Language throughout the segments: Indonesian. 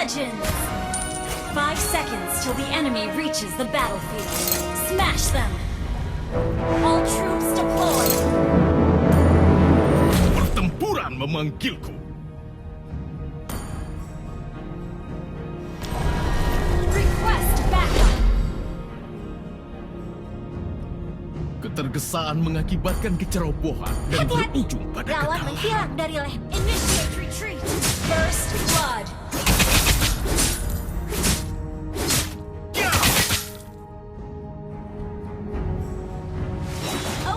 Legends! 5 seconds till the enemy reaches the battlefield. Smash them! All troops deployed! Pertempuran memanggilku. Request backup! Ketergesaan mengakibatkan kecerobohan dan berujung pada Kawan kekalahan. menghilang dari leher. Initiate retreat! First blood!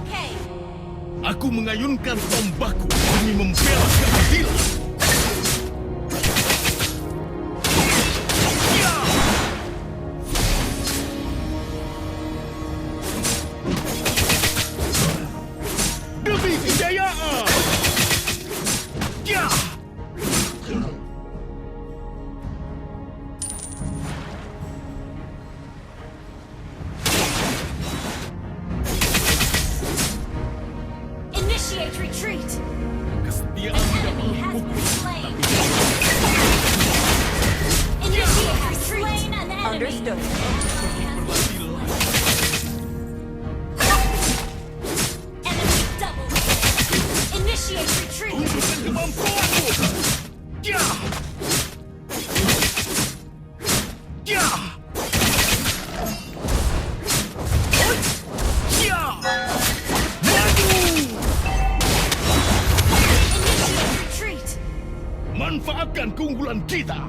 Okay. Aku mengayunkan tombakku demi membela keadilan. Demi kejayaan! Initiate retreat! Kesetiaan An tidak enemy has perlu been bukti, slain! tapi Initiate retreat! Slain an enemy! Understood. berlatihlah. Enemy double! Initiate retreat! Tunjukkan kemampuanmu! Ya! Ya! Ya! Maju! Initiate retreat! Manfaatkan keunggulan kita!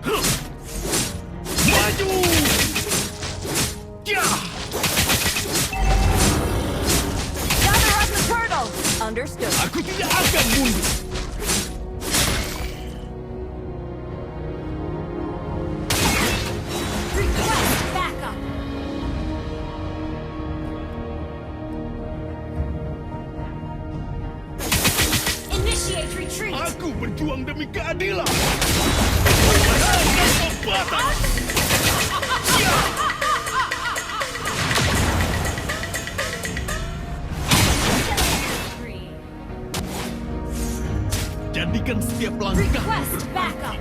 Huh! Maju! Ya! Gather up the turtle! Understood. Aku tidak akan mundur! Request backup! Initiate retreat! Aku berjuang demi keadilan! Memenangkan ombatan! Ya! Jadikan setiap langkah Request backup!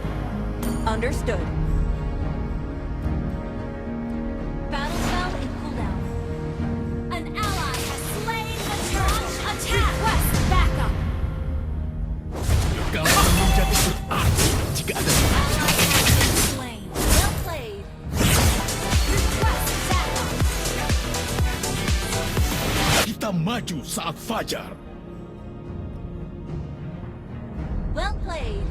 Understood. Battle spell in cooldown. An ally has slain the turtle. Attack! Request backup! kekalahan menjadi berarti jika ada Ally has been slain. Well played. Request backup! kita maju saat fajar. Well played.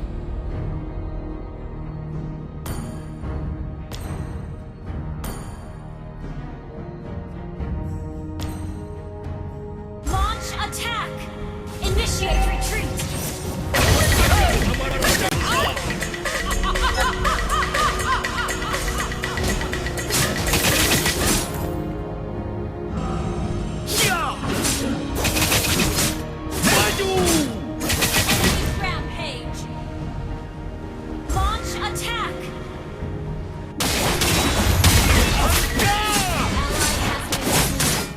Launch attack! Initiate retreat! Ya! Maju! Enemy rampage! Launch attack! Ya! Ally has been slain.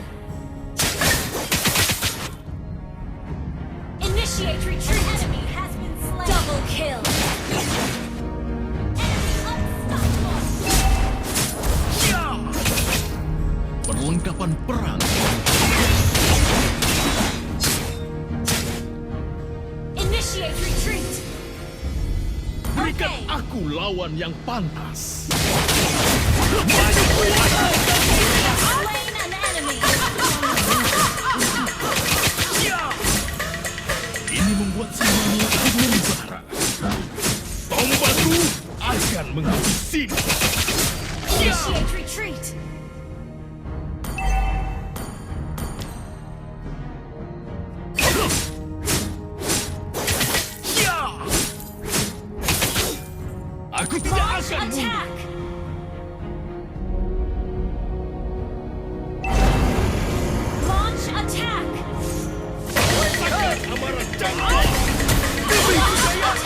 Initiate retreat! Enemy has been slain. Double kill! Enemy unstoppable! Ya! Perlengkapan perang. Initiate retreat! Berikan Okay. aku lawan yang pantas. Slain an enemy! Ya! Ini membuat semuanya membara. Tombakku akan menghabisi. Initiate retreat! Ya! Aku tidak Launch akan mundur. attack! Launch attack! Rasakan amarah jangan. Demi kejayaan.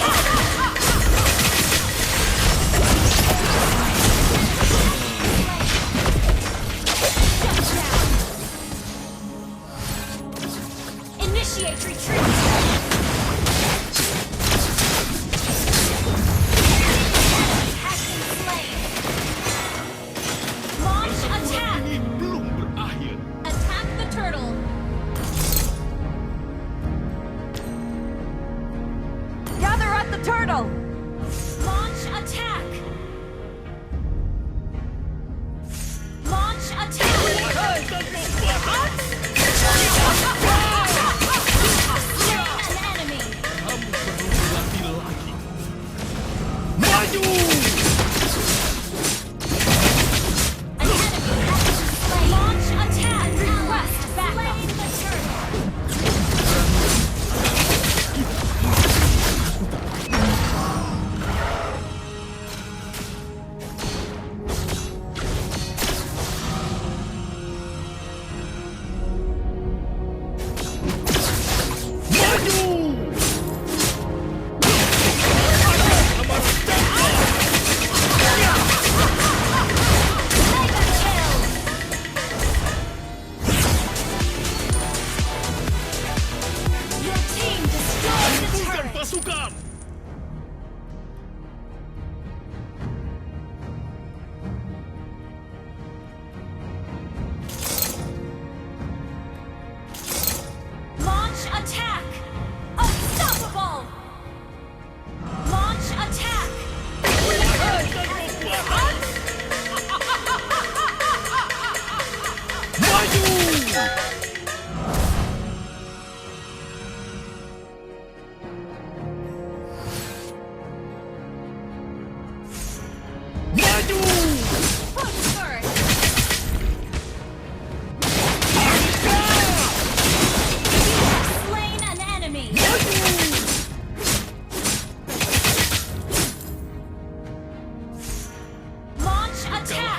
Initiate retreat!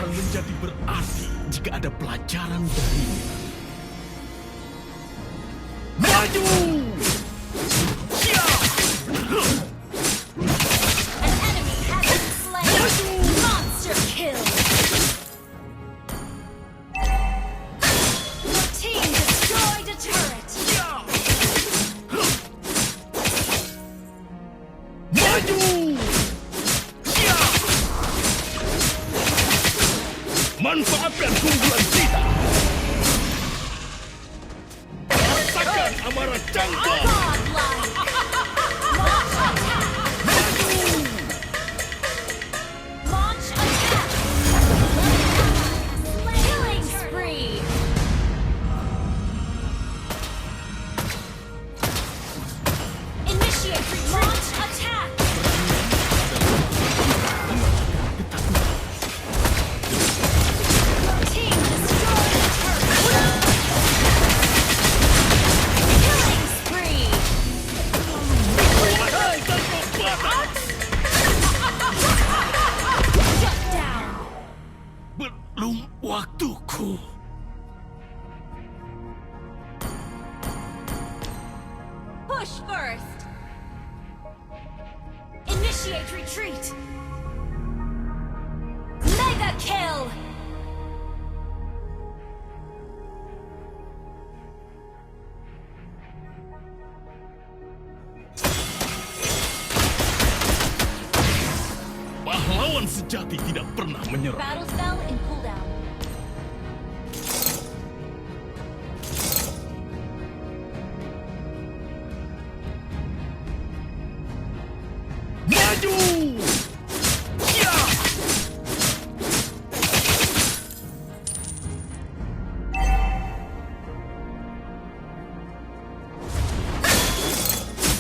akan menjadi berarti jika ada pelajaran darinya. Maju! An enemy has been slain. Monster kill. Your team destroyed a turret. Maju! Manfaatkan keunggulan kita. Rasakan amarah cangkang. Godlike. Launch attack. Launch attack. Killing spree. Initiate retreat. Launch attack. Your team destroyed a turret. Killing spree. Hai tanpa batas. Shut down. Belum waktuku. Push first. Initiate retreat. Mega kill. Pahlawan sejati tidak pernah menyerah. Battle spell in cooldown. Maju! Ya!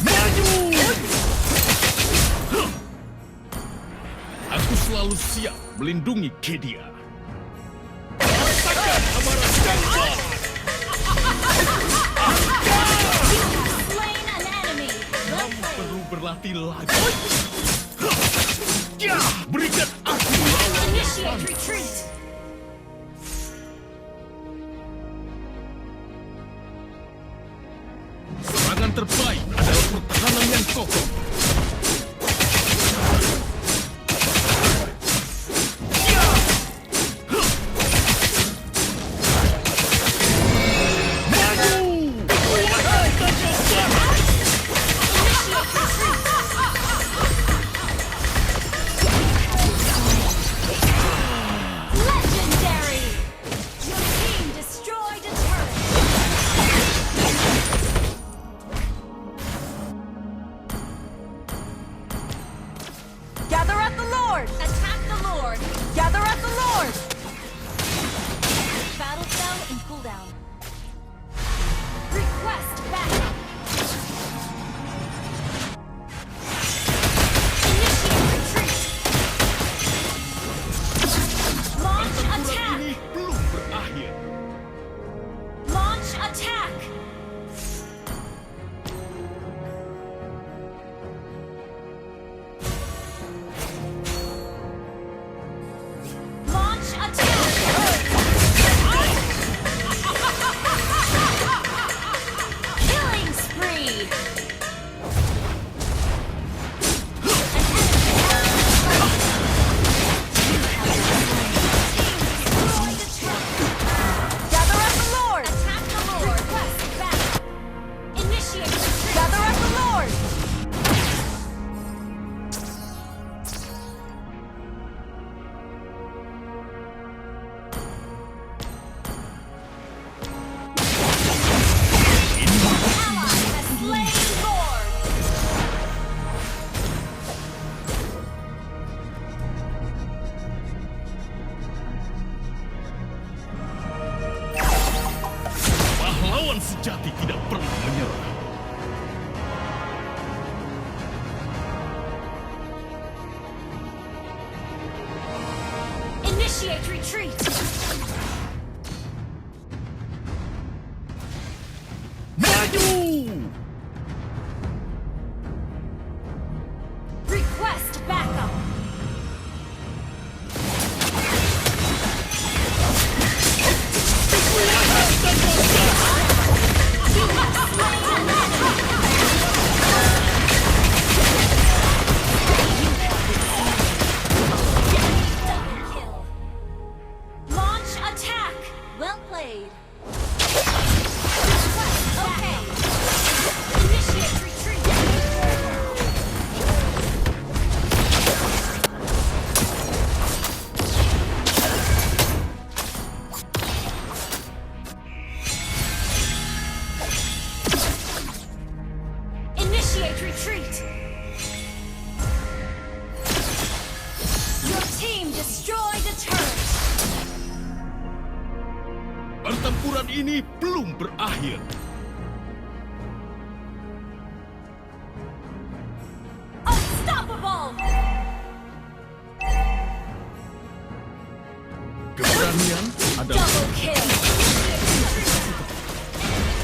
Maju! Huh. Aku selalu siap melindungi Kedir. Rasakan amarah cangkang. Slain an enemy. Well played. Perlu berlatih lagi. Ya! Berikan aku lawan. Initiate retreat. Serangan terbaik adalah pertahanan yang kokoh. Ya! Huh. Maju! Wahai tanpa batas. Legendary. Your team destroyed a turret. Gather at the Lord! Attack the Lord. Gather at the Lord! Battle spell in cooldown. Request backup. Initiate retreat. Launch attack. Ini belum berakhir. Launch attack. Launch attack. Killing spree. Gather at the Lord! Attack the Lord. Request back. Initiate retreat. Gather at the Lord! Ally has slain Lord. Pahlawan sejati tidak pernah menyerah. Initiate retreat. Maju! Request backup. Pertempuran ini belum berakhir. Unstoppable! Keberanian adalah Double kill!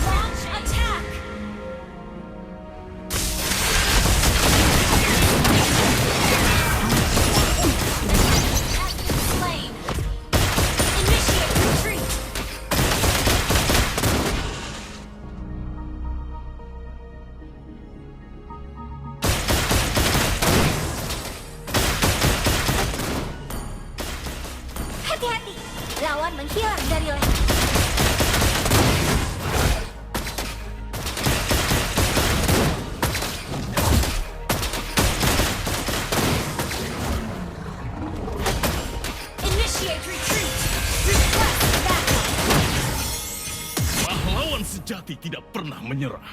Launch attack! Has been slain. Initiate retreat! Hati-hati, lawan menghilang dari leher. Initiate retreat! Request backup! pahlawan sejati tidak pernah menyerah.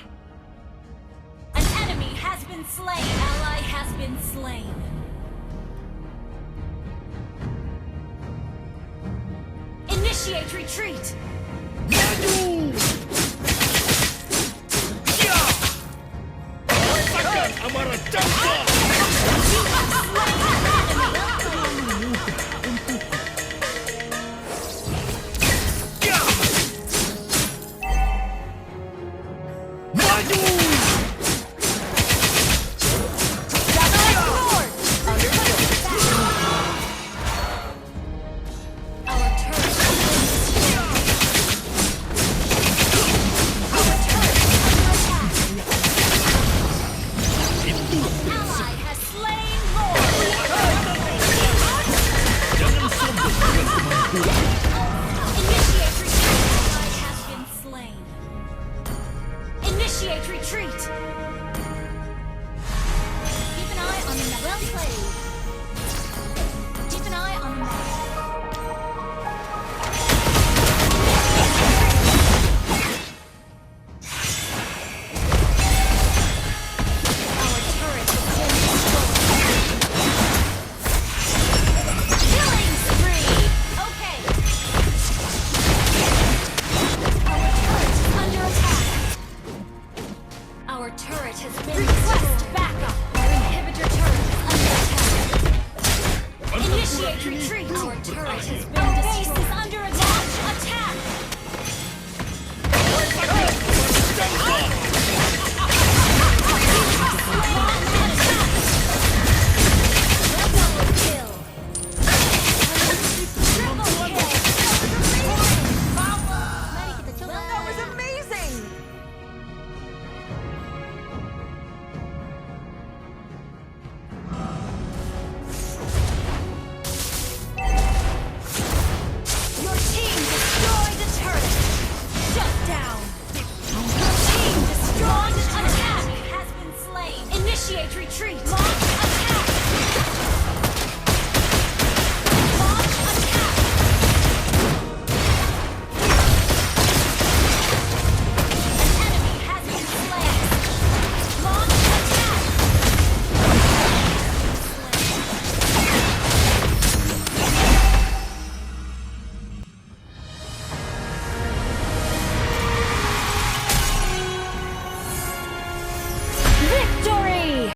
An enemy has been slain. Ally has been slain. Initiate retreat. Maju! Ya! Rasakan amarah Cakra! Ya! Maju! Our turret has been ally has slain Lord. Jangan sombong dengan kemampuan. Initiate retreat. Ally has been slain. Initiate retreat. Keep an eye on the map. Well played. Keep an eye on the map. Our turret has been destroyed. Killing spree. Okay. Our turret is under attack. Our turret has been request backup. Our inhibitor turret is under attack. Pertempuran Initiate ini retreat. belum Our turret has berakhir. been destroyed. Our base is under attack.